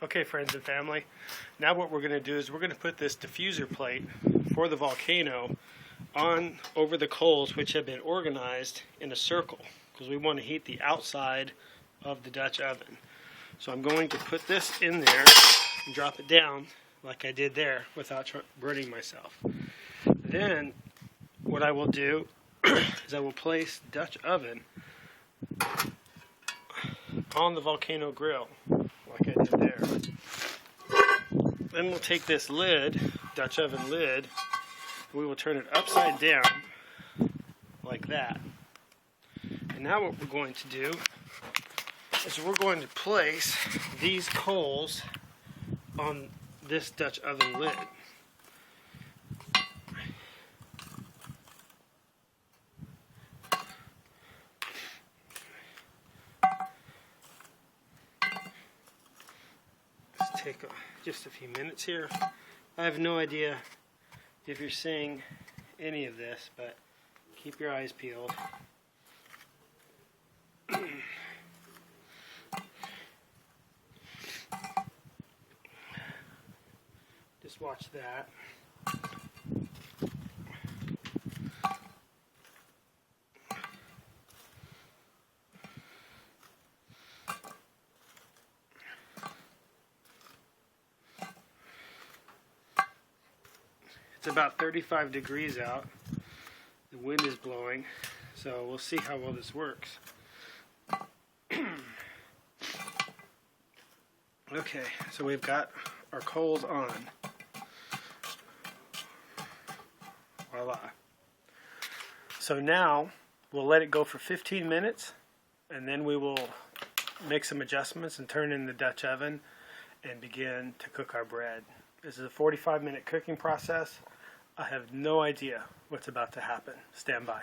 Okay, friends and family, now what we're going to do is we're going to put this diffuser plate for the volcano on over the coals, which have been organized in a circle because we want to heat the outside of the Dutch oven. So I'm going to put this in there and drop it down like I did there without burning myself. Then what I will do is I will place the Dutch oven on the volcano grill like I did there. Then we'll take this lid, Dutch oven lid, and we will turn it upside down like that. And now what we're going to do is we're going to place these coals on this Dutch oven lid. Let's take just a few minutes here. I have no idea if you're seeing any of this, but keep your eyes peeled. Just watch that. It's about 35 degrees out. The wind is blowing, so we'll see how well this works. Okay, so we've got our coals on. Voila. So now we'll let it go for 15 minutes and then we will make some adjustments and turn in the Dutch oven and begin to cook our bread. This is a 45-minute cooking process. I have no idea what's about to happen. Stand by.